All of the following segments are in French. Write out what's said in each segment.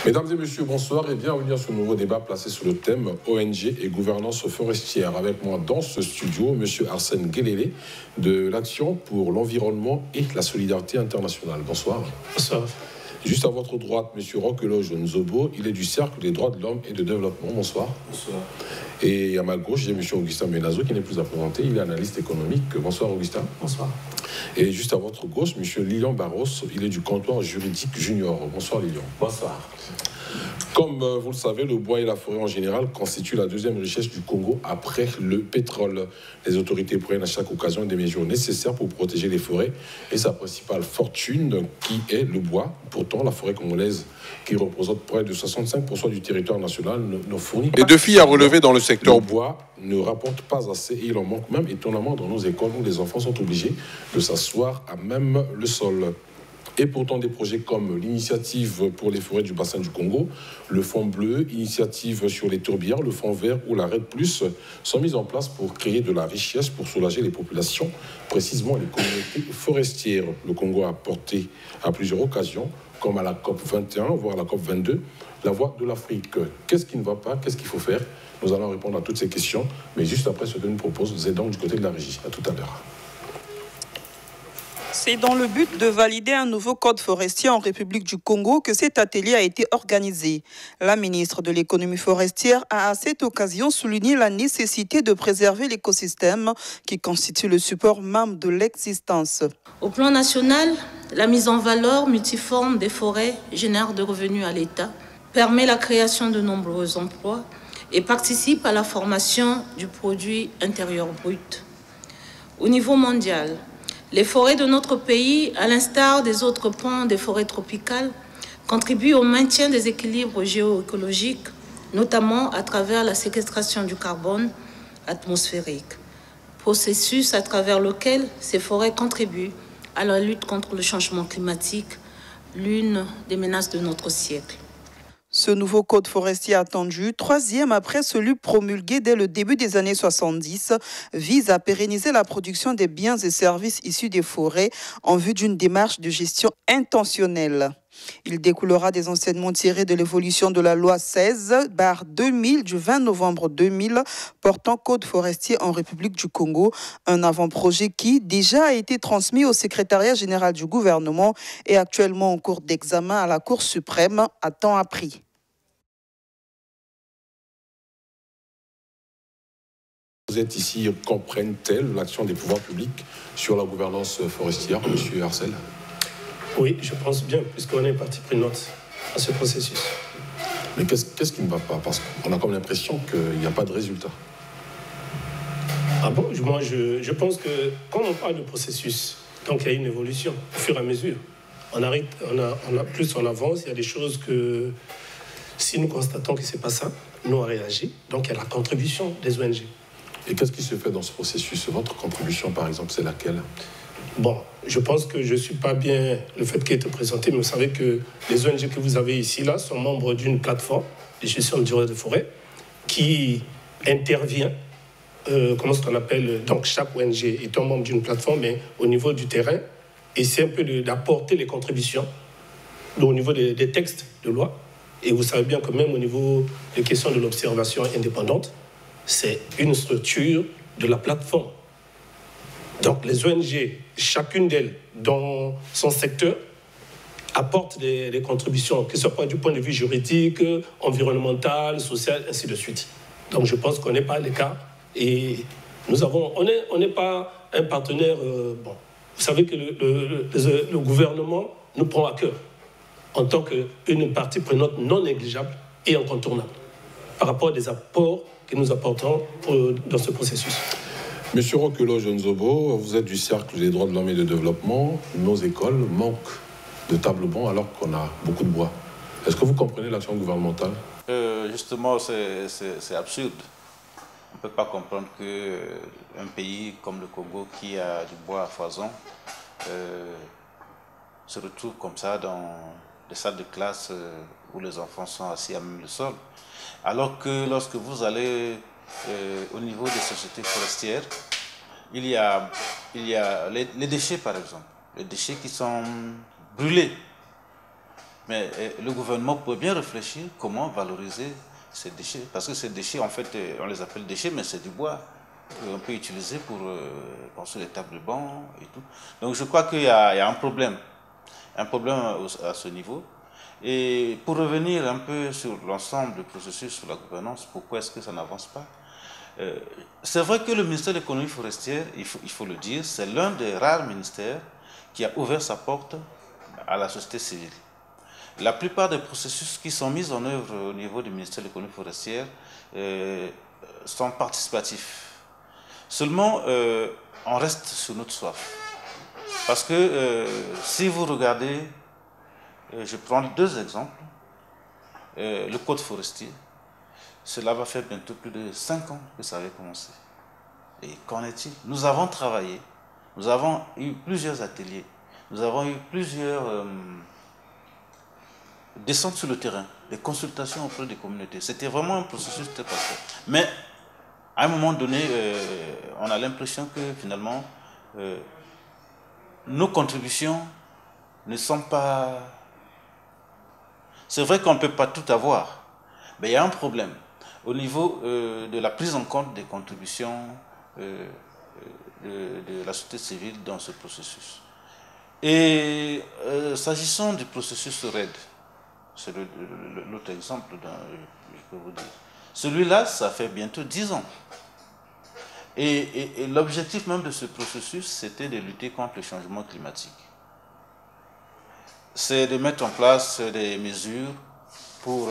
Mesdames et messieurs, bonsoir et bienvenue à ce nouveau débat placé sur le thème ONG et gouvernance forestière. Avec moi dans ce studio, M. Arsène Guélélé de l'Action pour l'environnement et la solidarité internationale. Bonsoir. Bonsoir. Juste à votre droite, M. Roqueloge Nzobo, il est du Cercle des droits de l'homme et de développement. Bonsoir. Bonsoir. Et à ma gauche, j'ai M. Augustin Menazo qui n'est plus à présenter, il est analyste économique. Bonsoir Augustin. Bonsoir. Et juste à votre gauche, M. Lilian Barros, il est du comptoir juridique junior. Bonsoir Lilian. Bonsoir. Comme vous le savez, le bois et la forêt en général constituent la deuxième richesse du Congo après le pétrole. Les autorités prennent à chaque occasion des mesures nécessaires pour protéger les forêts et sa principale fortune qui est le bois. Pourtant, la forêt congolaise, qui représente près de 65% du territoire national, ne fournit pas... Les défis à relever dans le secteur Le bois ne rapporte pas assez et il en manque même étonnamment dans nos écoles où les enfants sont obligés de s'asseoir à même le sol. Et pourtant, des projets comme l'initiative pour les forêts du bassin du Congo, le Fonds bleu, initiative sur les tourbières, le Fonds vert ou la RED+, sont mis en place pour créer de la richesse, pour soulager les populations, précisément les communautés forestières. Le Congo a apporté à plusieurs occasions, comme à la COP 21, voire à la COP 22, la voix de l'Afrique. Qu'est-ce qui ne va pas? Qu'est-ce qu'il faut faire? Nous allons répondre à toutes ces questions, mais juste après ce que nous propose Zédan du côté de la régie. À tout à l'heure. C'est dans le but de valider un nouveau code forestier en République du Congo que cet atelier a été organisé. La ministre de l'économie forestière a à cette occasion souligné la nécessité de préserver l'écosystème qui constitue le support même de l'existence. Au plan national, la mise en valeur multiforme des forêts génère de revenus à l'État, permet la création de nombreux emplois et participe à la formation du produit intérieur brut. Au niveau mondial, les forêts de notre pays, à l'instar des autres pans des forêts tropicales, contribuent au maintien des équilibres géoécologiques, notamment à travers la séquestration du carbone atmosphérique, processus à travers lequel ces forêts contribuent à la lutte contre le changement climatique, l'une des menaces de notre siècle. Ce nouveau code forestier attendu, troisième après celui promulgué dès le début des années 70, vise à pérenniser la production des biens et services issus des forêts en vue d'une démarche de gestion intentionnelle. Il découlera des enseignements tirés de l'évolution de la loi 16/2000 du 20 novembre 2000 portant code forestier en République du Congo, un avant-projet qui déjà a été transmis au secrétariat général du gouvernement et actuellement en cours d'examen à la Cour suprême à temps appris. Vous êtes ici, comprennent-elles l'action des pouvoirs publics sur la gouvernance forestière, M. Arsène? Oui, je pense bien, puisqu'on est partie prenante à ce processus. Mais qu'est-ce qui ne va pas? Parce qu'on a comme l'impression qu'il n'y a pas de résultat. Ah bon? Moi, je pense que quand on parle de processus, donc il y a une évolution au fur et à mesure. Plus on avance, il y a des choses que si nous constatons que ce n'est pas ça, nous on réagit. Donc il y a la contribution des ONG. Et qu'est-ce qui se fait dans ce processus? Votre contribution, par exemple, c'est laquelle? Bon, je pense que je ne suis pas bien le fait qu'il ait été présenté, mais vous savez que les ONG que vous avez ici, là, sont membres d'une plateforme de gestion de durée de forêt qui intervient, comment est-ce qu'on appelle, donc chaque ONG étant membre d'une plateforme, mais au niveau du terrain, et c'est un peu d'apporter les contributions au niveau des textes de loi. Et vous savez bien que même au niveau des questions de l'observation indépendante, c'est une structure de la plateforme. Donc les ONG, chacune d'elles, dans son secteur, apportent des contributions, que ce soit du point de vue juridique, environnemental, social, ainsi de suite. Donc je pense qu'on n'est pas à l'écart. Et on n'est pas un partenaire... bon, vous savez que le gouvernement nous prend à cœur en tant qu'une partie prenante non négligeable et incontournable par rapport à des apports que nous apportons dans ce processus. Monsieur Roqueloge Nzobo, vous êtes du Cercle des droits de l'homme et de développement. Nos écoles manquent de tables bancs alors qu'on a beaucoup de bois. Est-ce que vous comprenez l'action gouvernementale? Justement, c'est absurde. On ne peut pas comprendre qu'un pays comme le Congo, qui a du bois à foison, se retrouve comme ça dans des salles de classe où les enfants sont assis à même le sol. Alors que lorsque vous allez au niveau des sociétés forestières, il y a les déchets par exemple, les déchets qui sont brûlés. Mais le gouvernement peut bien réfléchir comment valoriser ces déchets. Parce que ces déchets, en fait, on les appelle déchets, mais c'est du bois qu'on peut utiliser pour construire des tables de banc et tout. Donc je crois qu'il y a un problème à ce niveau. Et pour revenir un peu sur l'ensemble du processus, sur la gouvernance, pourquoi est-ce que ça n'avance pas? C'est vrai que le ministère de l'économie forestière, il faut le dire, c'est l'un des rares ministères qui a ouvert sa porte à la société civile. La plupart des processus qui sont mis en œuvre au niveau du ministère de l'économie forestière sont participatifs. Seulement, on reste sur notre soif. Parce que si vous regardez, je prends 2 exemples. Le code forestier, cela va faire bientôt plus de 5 ans que ça avait commencé. Et qu'en est-il? Nous avons travaillé, nous avons eu plusieurs ateliers, nous avons eu plusieurs descentes sur le terrain, des consultations auprès des communautés. C'était vraiment un processus très patient. Mais à un moment donné, on a l'impression que finalement, nos contributions ne sont pas... C'est vrai qu'on ne peut pas tout avoir, mais il y a un problème au niveau de la prise en compte des contributions de la société civile dans ce processus. Et s'agissant du processus RED, c'est l'autre exemple dont je peux vous dire. Celui-là, ça fait bientôt 10 ans. Et l'objectif même de ce processus, c'était de lutter contre le changement climatique. C'est de mettre en place des mesures pour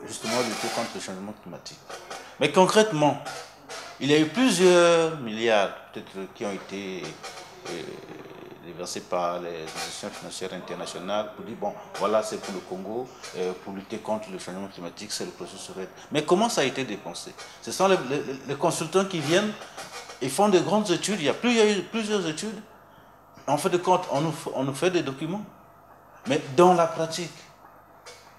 justement lutter contre le changement climatique. Mais concrètement, il y a eu plusieurs milliards peut-être qui ont été déversés par les institutions financières internationales pour dire, bon, voilà, c'est pour le Congo, pour lutter contre le changement climatique, c'est le processus RED. Mais comment ça a été dépensé? Ce sont les consultants qui viennent et font de grandes études, il y a eu plusieurs études. En fait de compte, on nous fait des documents. Mais dans la pratique,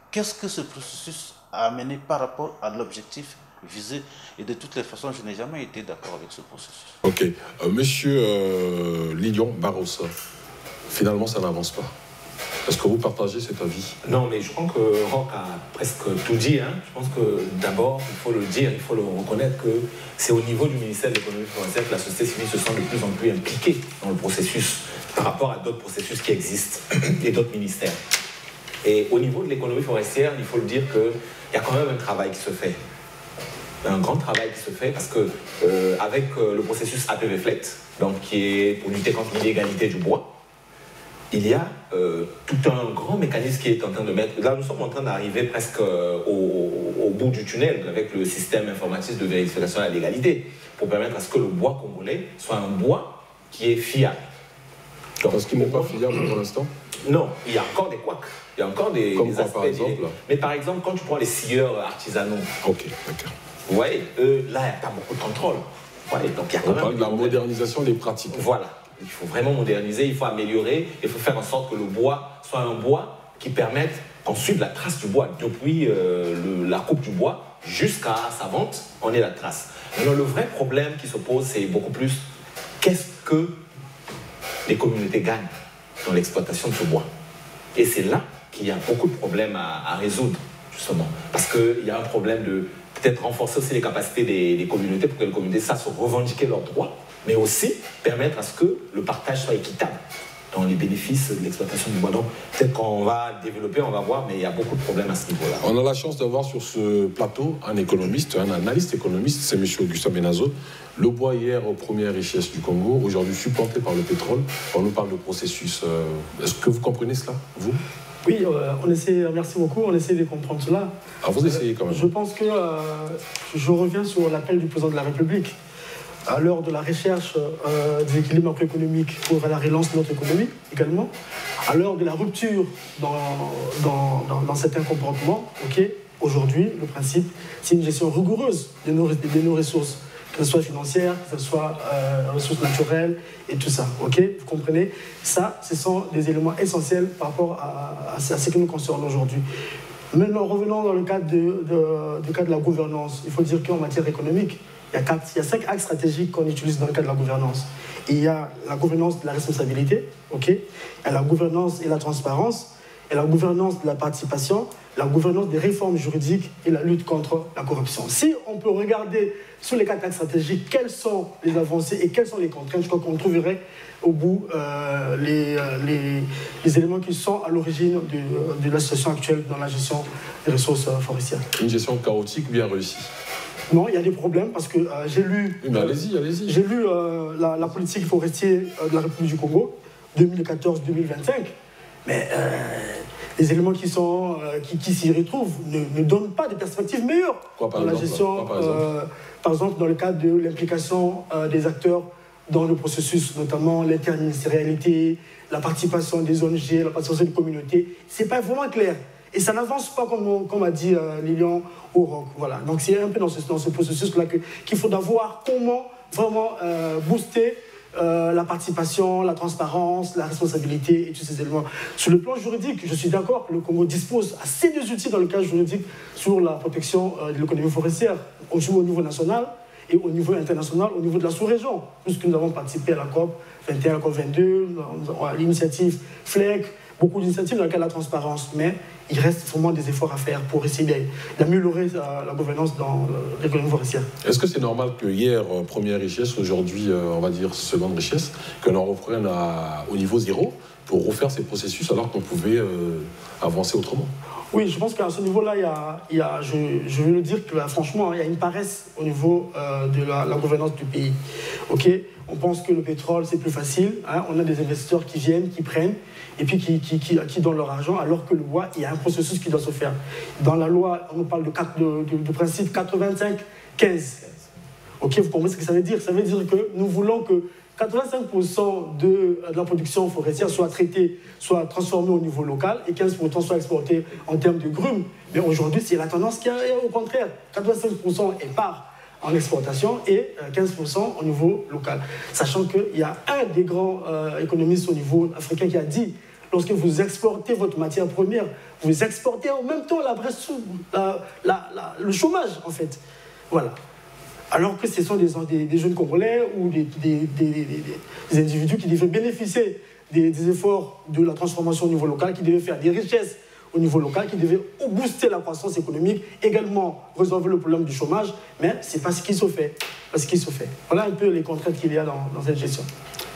qu'est-ce que ce processus a amené par rapport à l'objectif visé? Et de toutes les façons, je n'ai jamais été d'accord avec ce processus. Ok. Monsieur Lilian Barrosa, finalement, ça n'avance pas. Est-ce que vous partagez cet avis? Non, mais je crois que Roch a presque tout dit. Hein. Je pense que d'abord, il faut le dire, il faut le reconnaître que c'est au niveau du ministère de l'économie forestière que la société civile se sent de plus en plus impliquée dans le processus par rapport à d'autres processus qui existent et d'autres ministères. Et au niveau de l'économie forestière, il faut le dire qu'il y a quand même un travail qui se fait. Un grand travail qui se fait parce que avec le processus APV-FLECT, donc qui est pour lutter contre l'illégalité du bois, il y a tout un grand mécanisme qui est en train de mettre... Là, nous sommes en train d'arriver presque au bout du tunnel avec le système informatique de vérification de la légalité pour permettre à ce que le bois congolais soit un bois qui est fiable. Donc, parce qu'il n'est pas fiable pour l'instant? Non, il y a encore des couacs. Il y a encore des quoi, aspects... par exemple, mais par exemple, quand tu prends les scieurs artisanaux... Ok, d'accord. Vous voyez, là, il n'y a pas beaucoup de contrôle. Ouais, donc il y a quand on parle de la modernisation des pratiques. Voilà. Il faut vraiment moderniser, il faut améliorer, il faut faire en sorte que le bois soit un bois qui permette qu'on suive la trace du bois. Depuis la coupe du bois jusqu'à sa vente, on est la trace. Alors le vrai problème qui se pose, c'est beaucoup plus qu'est-ce que les communautés gagnent dans l'exploitation de ce bois. Et c'est là qu'il y a beaucoup de problèmes à résoudre, justement. Parce qu'il y a un problème de peut-être renforcer aussi les capacités des communautés pour que les communautés sachent revendiquer leurs droits, mais aussi permettre à ce que le partage soit équitable dans les bénéfices de l'exploitation du bois. Donc peut-être qu'on va développer, on va voir, mais il y a beaucoup de problèmes à ce niveau-là. On a la chance d'avoir sur ce plateau un économiste, un analyste économiste, c'est M. Augustin Benazo. Le bois hier aux premières richesses du Congo, aujourd'hui supplanté par le pétrole. On nous parle de processus. Est-ce que vous comprenez cela, vous? Oui, on essaie, merci beaucoup, on essaie de comprendre cela. Ah, vous essayez quand même. Je pense que je reviens sur l'appel du président de la République. À l'heure de la recherche des équilibres macroéconomiques pour la relance de notre économie également, à l'heure de la rupture dans certains comportements, aujourd'hui, le principe, c'est une gestion rigoureuse de nos ressources, que ce soit financières, que ce soit ressources naturelles et tout ça. Vous comprenez? Ça, ce sont des éléments essentiels par rapport à ce que nous concerne aujourd'hui. Maintenant, revenons dans le cadre de la gouvernance. Il faut dire qu'en matière économique, il y a 5 axes stratégiques qu'on utilise dans le cadre de la gouvernance. Il y a la gouvernance de la responsabilité, il y a la gouvernance et la transparence, et la gouvernance de la participation, la gouvernance des réformes juridiques et la lutte contre la corruption. Si on peut regarder sur les 4 axes stratégiques, quelles sont les avancées et quelles sont les contraintes, je crois qu'on trouverait au bout les éléments qui sont à l'origine de la situation actuelle dans la gestion des ressources forestières. Une gestion chaotique bien réussie? Non, il y a des problèmes parce que j'ai lu... Oui, mais allez-y, allez-y. J'ai lu la politique forestière de la République du Congo, 2014-2025, mais les éléments qui s'y retrouvent ne donnent pas de perspectives meilleures dans la gestion, par exemple dans le cadre de l'implication des acteurs dans le processus, notamment l'interministérialité, la participation des ONG, la participation des communautés. C'est pas vraiment clair. Et ça n'avance pas comme a dit Lilian Auroch. Voilà. Donc c'est un peu dans ce processus-là qu'il faudra voir comment vraiment booster la participation, la transparence, la responsabilité et tous ces éléments. Sur le plan juridique, je suis d'accord que le Congo dispose assez des outils dans le cadre juridique sur la protection de l'économie forestière, au niveau national et au niveau international, au niveau de la sous-région, puisque nous avons participé à la COP 21, la COP 22, à l'initiative FLEC, beaucoup d'initiatives dans le cadre de la transparence, mais il reste vraiment des efforts à faire pour essayer d'améliorer la gouvernance dans l'économie forestière. Est-ce que c'est normal que hier, première richesse, aujourd'hui, on va dire seconde richesse, que l'on reprenne au niveau zéro pour refaire ces processus alors qu'on pouvait avancer autrement? Oui, je pense qu'à ce niveau-là, je veux le dire que franchement, il y a une paresse au niveau de la gouvernance du pays. Okay, on pense que le pétrole, c'est plus facile. Hein, on a des investisseurs qui viennent, qui prennent, et puis qui donnent leur argent, alors que le bois, il y a un processus qui doit se faire. Dans la loi, on nous parle de principe 85-15. Ok, vous comprenez ce que ça veut dire? Ça veut dire que nous voulons que 85% de la production forestière soit traitée, soit transformée au niveau local et 15% soit exportée en termes de grumes. Mais aujourd'hui, c'est la tendance qui est au contraire. 85% est part en exportation et 15% au niveau local. Sachant qu'il y a un des grands économistes au niveau africain qui a dit, lorsque vous exportez votre matière première, vous exportez en même temps le chômage, en fait. Voilà. Alors que ce sont des jeunes Congolais ou des individus qui devaient bénéficier des efforts de la transformation au niveau local, qui devaient faire des richesses au niveau local, qui devaient booster la croissance économique, également résolver le problème du chômage, mais ce n'est pas ce qui se fait. Voilà un peu les contraintes qu'il y a dans cette gestion.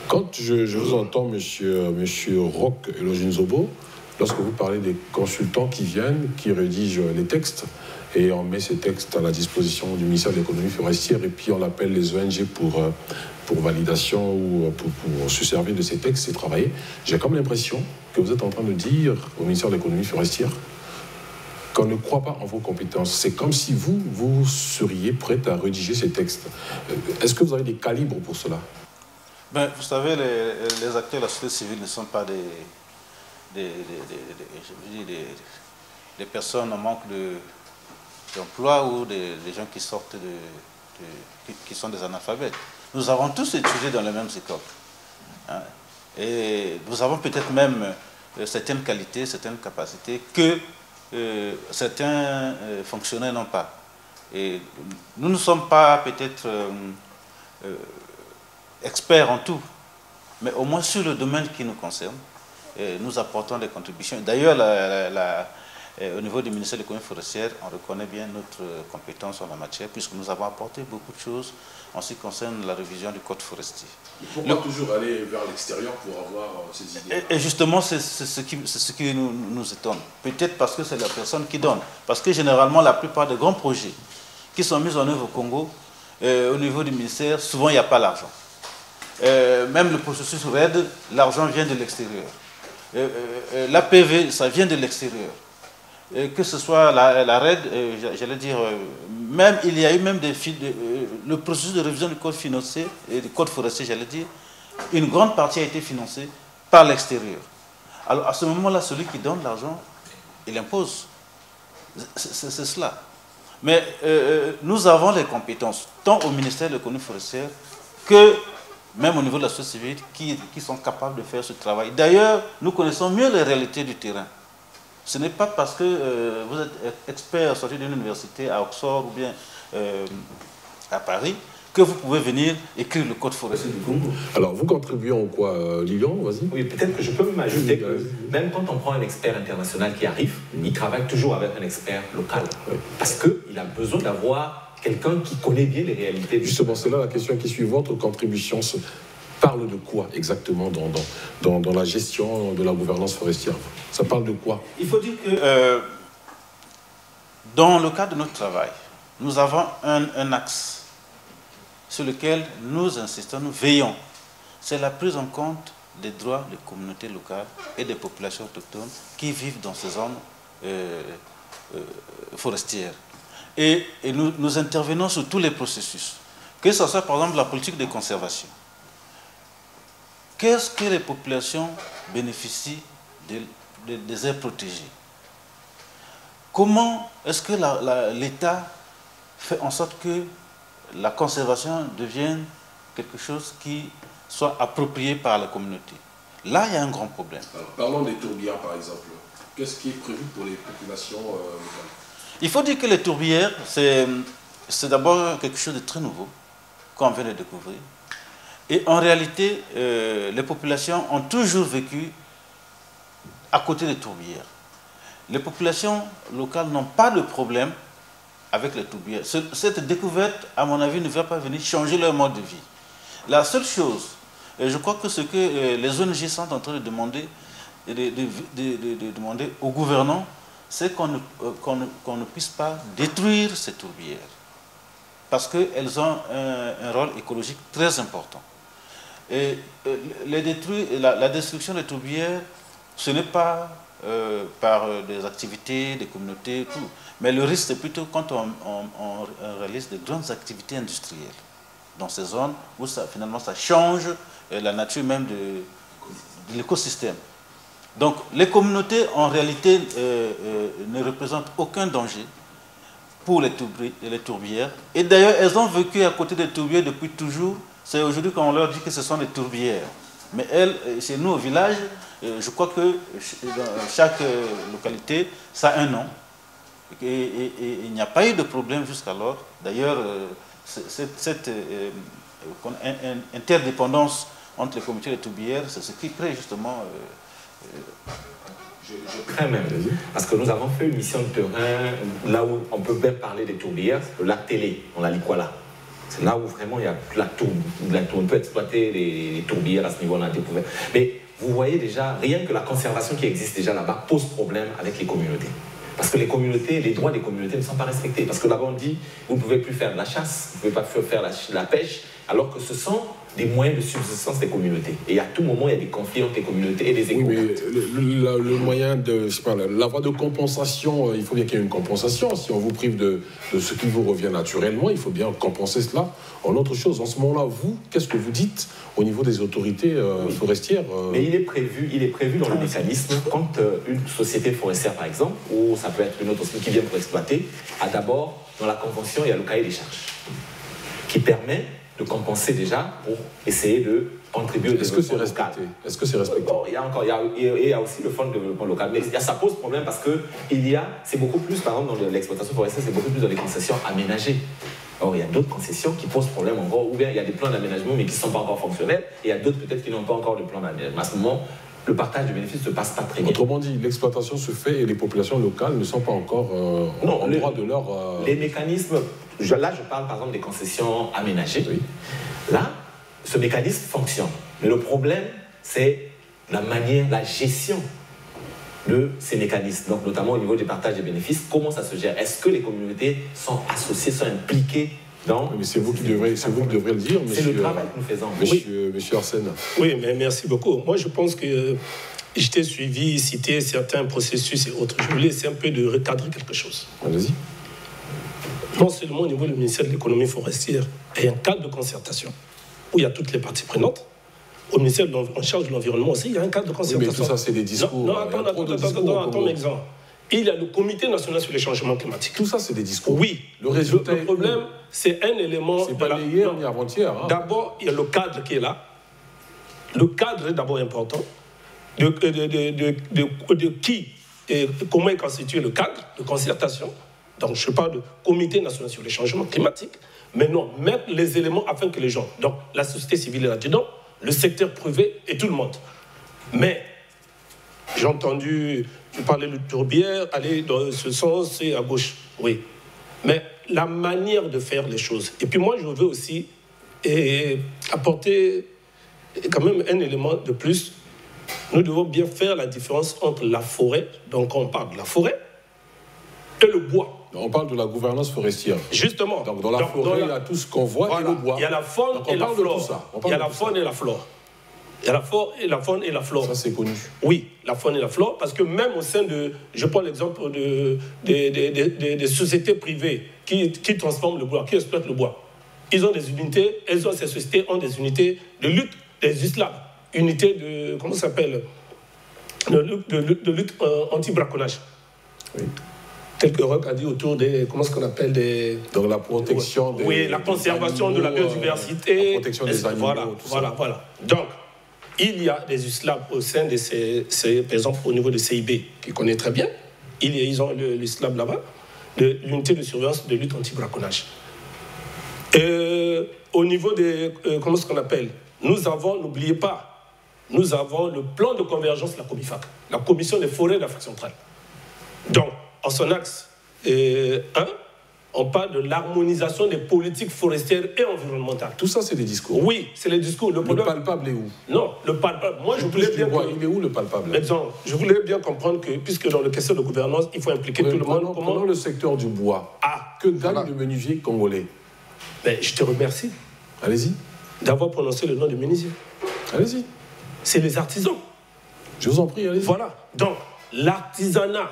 Quand je vous entends, monsieur Roch Eloginzobo, lorsque vous parlez des consultants qui viennent, qui rédigent les textes, et on met ces textes à la disposition du ministère de l'économie forestière, et puis on appelle les ONG pour validation ou pour se servir de ces textes et travailler, j'ai comme l'impression que vous êtes en train de dire au ministère de l'économie forestière qu'on ne croit pas en vos compétences. C'est comme si vous seriez prête à rédiger ces textes. Est-ce que vous avez des calibres pour cela? Ben, vous savez, les acteurs de la société civile ne sont pas des personnes en manque d'emploi ou des gens qui sortent qui sont des analphabètes. Nous avons tous étudié dans les mêmes écoles. Hein, et nous avons peut-être même certaines qualités, certaines capacités que certains fonctionnaires n'ont pas. Et nous ne sommes pas peut-être experts en tout, mais au moins sur le domaine qui nous concerne, nous apportons des contributions. D'ailleurs, au niveau du ministère de l'économie forestière, on reconnaît bien notre compétence en la matière, puisque nous avons apporté beaucoup de choses en ce qui concerne la révision du code forestier. Il faut pas toujours aller vers l'extérieur pour avoir ces idées. Et justement, c'est ce qui nous étonne. Peut-être parce que c'est la personne qui donne. Parce que généralement, la plupart des grands projets qui sont mis en œuvre au Congo, au niveau du ministère, souvent il n'y a pas l'argent. Même le processus RED, l'argent vient de l'extérieur. L'APV, ça vient de l'extérieur. Que ce soit la RED, j'allais dire, même il y a eu même le processus de révision du code financier et du code forestier, j'allais dire, une grande partie a été financée par l'extérieur. Alors à ce moment-là, celui qui donne l'argent, il impose. C'est cela. Mais nous avons les compétences, tant au ministère de l'économie forestière que même au niveau de la société civile, qui sont capables de faire ce travail. D'ailleurs, nous connaissons mieux les réalités du terrain. Ce n'est pas parce que vous êtes expert sorti d'une université à Oxford ou bien à Paris que vous pouvez venir écrire le code forestier du Congo. Alors, vous contribuez en quoi, Lilian? Vas-y. Oui, peut-être que je peux m'ajouter que même quand on prend un expert international qui arrive, il travaille toujours avec un expert local. Parce qu'il a besoin d'avoir quelqu'un qui connaît bien les réalités. Justement, c'est là la question qui suit. Votre contribution parle de quoi exactement dans la gestion de la gouvernance forestière? Ça parle de quoi? Il faut dire que dans le cadre de notre travail, nous avons un axe sur lequel nous insistons, nous veillons. C'est la prise en compte des droits des communautés locales et des populations autochtones qui vivent dans ces zones forestières. Et nous intervenons sur tous les processus, que ce soit par exemple la politique de conservation. Qu'est-ce que les populations bénéficient des aires protégées? Comment est-ce que l'État fait en sorte que la conservation devienne quelque chose qui soit approprié par la communauté? Là, il y a un grand problème. Alors, parlons des tourbières, par exemple. Qu'est-ce qui est prévu pour les populations locales? Il faut dire que les tourbières, c'est d'abord quelque chose de très nouveau qu'on vient de découvrir. Et en réalité, les populations ont toujours vécu à côté des tourbières. Les populations locales n'ont pas de problème avec les tourbières. Cette découverte, à mon avis, ne va pas venir changer leur mode de vie. La seule chose, et je crois que ce que les ONG sont en train de demander, demander aux gouvernants, c'est qu'on ne puisse pas détruire ces tourbières. Parce qu'elles ont un rôle écologique très important. Et la destruction des tourbières, ce n'est pas par des activités, des communautés, tout. Mais le risque, c'est plutôt quand on réalise de grandes activités industrielles dans ces zones où finalement ça change la nature même de l'écosystème. Donc les communautés, en réalité, ne représentent aucun danger pour les tourbières. Et d'ailleurs, elles ont vécu à côté des tourbières depuis toujours. C'est aujourd'hui qu'on leur dit que ce sont des tourbières. Mais elles, chez nous au village, je crois que dans chaque localité, ça a un nom. Et il n'y a pas eu de problème jusqu'alors. D'ailleurs, cette interdépendance entre les communautés et les tourbières, c'est ce qui crée justement... Je crains même, parce que nous avons fait une mission de terrain là où on peut bien parler des tourbières, c'est le lac Télé, on l'a Likwala. C'est là où vraiment il y a la tourbe. On peut exploiter les tourbières à ce niveau-là. Mais vous voyez déjà, rien que la conservation qui existe déjà là-bas pose problème avec les communautés. Parce que les communautés, les droits des communautés ne sont pas respectés. Parce que là-bas on dit, vous ne pouvez plus faire de la chasse, vous ne pouvez pas faire la pêche, alors que ce sont des moyens de subsistance des communautés. Et à tout moment, il y a des conflits entre les communautés et les économies. Oui, mais le moyen de... Je sais pas, la voie de compensation, il faut bien qu'il y ait une compensation. Si on vous prive de ce qui vous revient naturellement, il faut bien compenser cela en autre chose. En ce moment-là, vous, qu'est-ce que vous dites au niveau des autorités forestières Mais il est prévu dans le mécanisme, quand une société forestière, par exemple, ou ça peut être une autre société qui vient pour exploiter, a d'abord, dans la convention, il y a le cahier des charges, qui permet de compenser déjà pour essayer de contribuer au développement local. Est-ce que c'est respecté? Bon, il y a aussi le fonds de développement local, mais ça pose problème parce que c'est beaucoup plus, par exemple, dans l'exploitation forestière, c'est beaucoup plus dans les concessions aménagées. Or, il y a d'autres concessions qui posent problème encore, ou bien il y a des plans d'aménagement mais qui ne sont pas encore fonctionnels, et il y a d'autres peut-être qui n'ont pas encore de plan d'aménagement. À ce moment, le partage du bénéfice ne se passe pas très bien. Autrement dit, l'exploitation se fait et les populations locales ne sont pas encore en droit de leur... Les mécanismes, là je parle par exemple des concessions aménagées. Oui. Là, ce mécanisme fonctionne. Mais le problème, c'est la manière, la gestion de ces mécanismes. Donc notamment au niveau du partage des bénéfices, comment ça se gère? Est-ce que les communautés sont associées, sont impliquées? Non, mais c'est vous qui devrez le dire, monsieur. C'est le travail que nous faisons. Monsieur Arsène. Oui, mais merci beaucoup. Moi, je pense que je t'ai suivi, cité certains processus et autres. Je voulais essayer un peu de recadrer quelque chose. Allez-y. Non seulement au niveau du ministère de l'économie forestière, il y a un cadre de concertation où il y a toutes les parties prenantes. Au ministère en charge de l'environnement aussi, il y a un cadre de concertation. Oui, mais tout ça, c'est des discours. Non, attends un exemple. Il y a le Comité national sur les changements climatiques. Tout ça, c'est des discours. Oui. Le problème, c'est un élément... C'est pas hier ni avant-hier. Hein. D'abord, il y a le cadre qui est là. Le cadre est d'abord important. De qui et comment est constitué le cadre de concertation. Donc je parle de Comité national sur les changements climatiques, mais non, mettre les éléments afin que les gens, donc la société civile est là-dedans, le secteur privé et tout le monde. Mais j'ai entendu, tu parlais de Tourbière, aller dans ce sens et à gauche, oui. Mais la manière de faire les choses. Et puis moi, je veux aussi apporter quand même un élément de plus. Nous devons bien faire la différence entre la forêt, donc on parle de la forêt, et le bois. On parle de la gouvernance forestière. Justement. Donc dans la forêt, il y a tout ce qu'on voit, voilà, et le bois. Il y a la faune et la flore. Il y a la faune et la flore. Il y a la faune et la flore. Ça, c'est connu. Oui, la faune et la flore, parce que même au sein de... Je prends l'exemple des sociétés privées qui transforment le bois, qui exploitent le bois. Ils ont des unités, ces sociétés ont des unités de lutte, des USLAB, unités de... Comment ça s'appelle? De lutte anti-braconnage. Oui. Tel que Roch a dit autour des... Comment est-ce qu'on appelle des... Donc la protection des... Oui, la conservation de la biodiversité. La protection des animaux, voilà. Donc, il y a des USLAB au sein de ces... Par exemple, au niveau de CIB, qui connaît très bien, ils ont l'USLAB là-bas, l'unité de surveillance de lutte anti-braconnage. Au niveau des... comment est-ce qu'on appelle? Nous avons, n'oubliez pas, nous avons le plan de convergence de la COMIFAC, la Commission des forêts d'Afrique centrale. Donc, en son axe 1, on parle de l'harmonisation des politiques forestières et environnementales. Tout ça, c'est des discours. Oui, c'est les discours. Le palpable est où? Non, le palpable. Moi, je voulais bien... Il est où le palpable? Exemple, je voulais bien comprendre que, puisque dans le question de gouvernance, il faut impliquer tout le monde. Comment le secteur du bois? Que gagne le menuisier congolais? Ben, je te remercie. Allez-y. D'avoir prononcé le nom du menuisier. Allez-y. C'est les artisans. Je vous en prie, allez-y. Voilà. Donc, l'artisanat,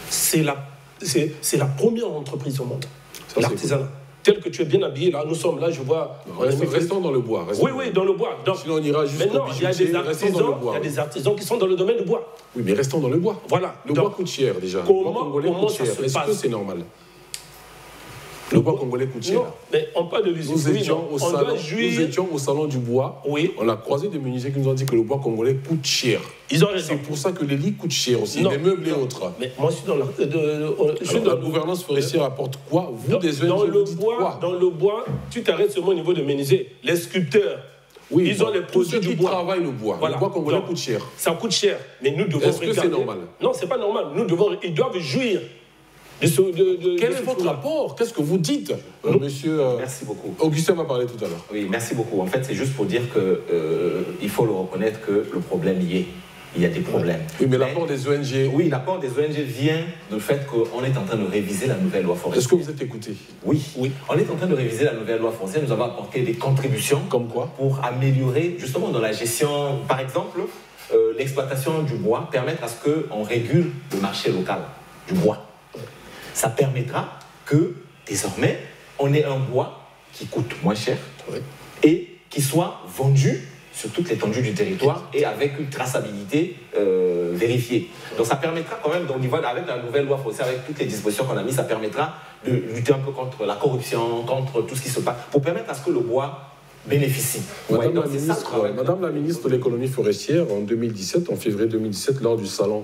c'est la première entreprise au monde. L'artisanat. Tel que tu es bien habillé, là, nous sommes là, je vois... Restons dans le bois. Oui, dans le bois. Donc, sinon, on ira jusqu'au maintenant, il y a des artisans qui sont dans le domaine du bois. Oui, mais restons dans le bois. Voilà. Le bois coûte cher, déjà. Comment ça se passe? Est-ce que c'est normal? Le bois congolais coûte cher. Non, mais on parle de l'usine. Nous étions au salon du bois. Oui. On a croisé des menuisiers qui nous ont dit que le bois congolais coûte cher. Ils ont raison. C'est pour ça que les lits coûtent cher aussi, les meubles et autres. Mais moi, je suis dans la gouvernance forestière apporte quoi? Vous, des ONG, vous dites quoi? Dans le bois, tu t'arrêtes seulement au niveau de menuisier. Les sculpteurs, oui, ils ont les produits du bois. Travaillent le bois. Voilà. Le bois congolais coûte cher. Ça coûte cher. Mais nous devons regarder. Est-ce que c'est normal? Non, c'est pas normal. Ils doivent jouir. Quel est votre rapport? Qu'est-ce que vous dites, monsieur? Merci beaucoup. Augustin m'a parlé tout à l'heure. Oui, merci beaucoup. En fait, c'est juste pour dire qu'il faut le reconnaître que le problème y est. Il y a des problèmes. Oui, mais l'apport des ONG... Oui, l'apport des ONG vient du fait qu'on est en train de réviser la nouvelle loi forestière. Est-ce que vous êtes écouté? Oui. On est en train de réviser la nouvelle loi forestière. Nous avons apporté des contributions. Comme quoi? Pour améliorer, justement, dans la gestion, par exemple, l'exploitation du bois, permettre à ce qu'on régule le marché local du bois. Ça permettra que, désormais, on ait un bois qui coûte moins cher et qui soit vendu sur toute l'étendue du territoire et avec une traçabilité vérifiée. Donc ça permettra quand même, au niveau, avec la nouvelle loi forestière, avec toutes les dispositions qu'on a mises, ça permettra de lutter un peu contre la corruption, contre tout ce qui se passe, pour permettre à ce que le bois bénéficie. Madame la ministre de l'économie forestière, en 2017, en février 2017, lors du salon,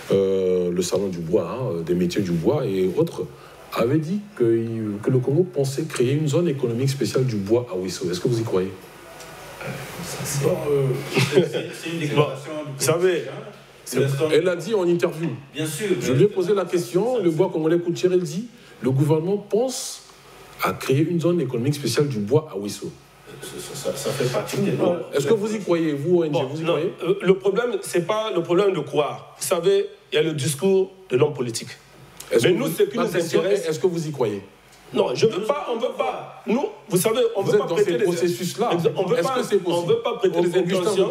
le salon du bois, des métiers du bois et autres, avait dit que le Congo pensait créer une zone économique spéciale du bois à Ouisso. Est-ce que vous y croyez? C'est une déclaration. Vous savez, elle a dit en interview. Bien sûr. Je lui ai posé la question, le bois congolais coûte cher, elle dit, le gouvernement pense à créer une zone économique spéciale du bois à Ouisso. Ça fait partie des lois. Est-ce que vous y croyez, vous, ONG, vous y croyez? Le problème, c'est pas le problème de croire. Vous savez, il y a le discours de l'homme politique. Mais nous, ce qui nous intéresse... Est-ce que vous y croyez? Non, je veux pas, on ne veut pas. Nous, vous savez, on ne veut pas prêter des processus-là. Est-ce que c'est possible? On ne veut pas prêter des intentions.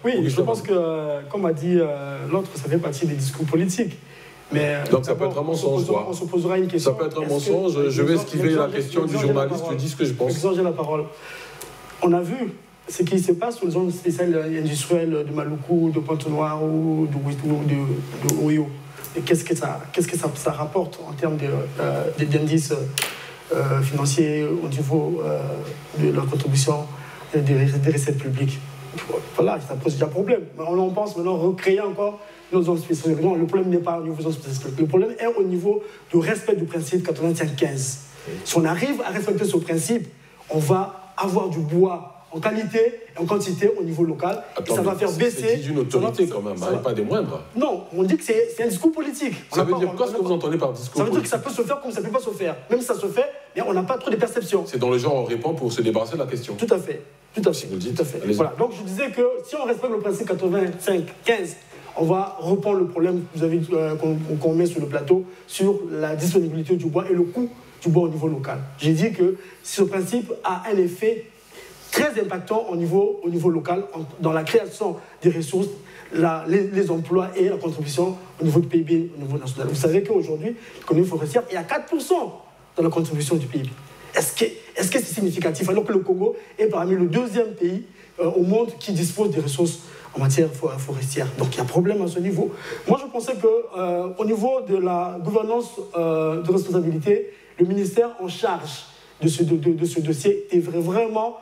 Oui, je pense que, comme a dit l'autre, ça fait partie des discours politiques. Mais donc ça peut être un mensonge, on se posera une question. Ça peut être un mensonge. Je vais esquiver la question du journaliste, je dis ce que je pense. J'ai la parole. On a vu ce qui se passe sur les zones spéciales industrielles de Maluku, de Pointe-Noire ou de Oyo. Et qu'est-ce que ça rapporte en termes d'indices financiers au niveau de la contribution des recettes publiques? Voilà, ça pose déjà problème. On en pense maintenant recréer encore nos zones spécifiques. Non, le problème n'est pas au niveau des zones spécifiques. Le problème est au niveau du respect du principe 85-15. Si on arrive à respecter ce principe, on va avoir du bois en qualité et en quantité au niveau local. Attends, ça va faire baisser... C'est d'une autorité quand même, pas des moindres. Non, on dit que c'est un discours politique. Ça veut dire quoi ce que vous entendez par discours politique? Ça veut dire que ça peut se faire comme ça ne peut pas se faire. Même si ça se fait, mais on n'a pas trop de perceptions. C'est dans le genre on répond pour se débarrasser de la question. Tout à fait. Tout à fait. Vous le dites, tout à fait. allez-y. Voilà. Donc je disais que si on respecte le principe 85-15, on va reprendre le problème que vous avez qu'on met sur le plateau sur la disponibilité du bois et le coût du bois au niveau local. J'ai dit que ce principe a un effet très impactant au niveau local, dans la création des ressources, les emplois et la contribution au niveau du PIB, au niveau national. Vous savez qu'aujourd'hui, l'économie forestière est à 4% dans la contribution du PIB. Est-ce que c'est significatif alors que le Congo est parmi le deuxième pays au monde qui dispose des ressources en matière forestière? Donc il y a un problème à ce niveau. Moi je pensais qu'au niveau de la gouvernance de responsabilité, le ministère en charge de ce dossier devrait vraiment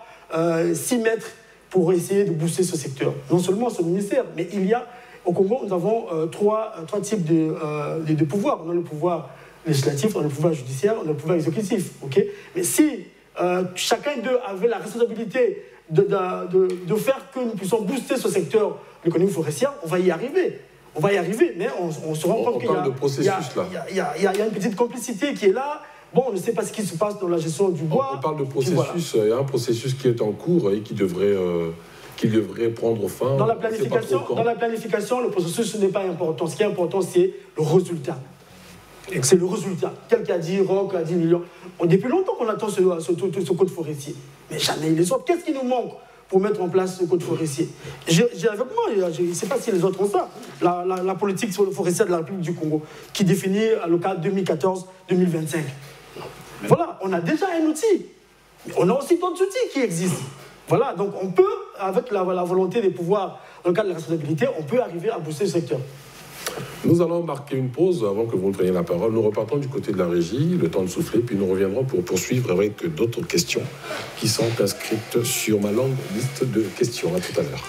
s'y mettre pour essayer de booster ce secteur. Non seulement ce ministère, mais il y a, au Congo, nous avons trois types de pouvoirs. On a le pouvoir législatif, on a le pouvoir judiciaire, on a le pouvoir exécutif. Okay? Mais si chacun d'eux avait la responsabilité de faire que nous puissions booster ce secteur de l'économie forestière, on va y arriver. On va y arriver, mais on se rend compte qu'il y a une petite complicité qui est là. Bon, on ne sait pas ce qui se passe dans la gestion du bois. On parle de processus, il y a un processus qui est en cours et qui devrait prendre fin. Dans la planification, le processus n'est pas important. Ce qui est important, c'est le résultat. C'est le résultat. Quelqu'un a dit, Roch a dit, Million. Depuis longtemps qu'on attend ce code forestier. Mais jamais il est sorti. Qu'est-ce qui nous manque pour mettre en place ce code forestier? J'ai avec moi, je ne sais pas si les autres ont ça, la politique forestière de la République du Congo, qui définit le cadre 2014-2025. Voilà, on a déjà un outil. On a aussi d'autres outils qui existent. Voilà, donc on peut, avec la volonté des pouvoirs, dans le cadre de la responsabilité, on peut arriver à booster le secteur. Nous allons marquer une pause avant que vous ne preniez la parole. Nous repartons du côté de la régie, le temps de souffler, puis nous reviendrons pour poursuivre avec d'autres questions qui sont inscrites sur ma longue liste de questions. À tout à l'heure.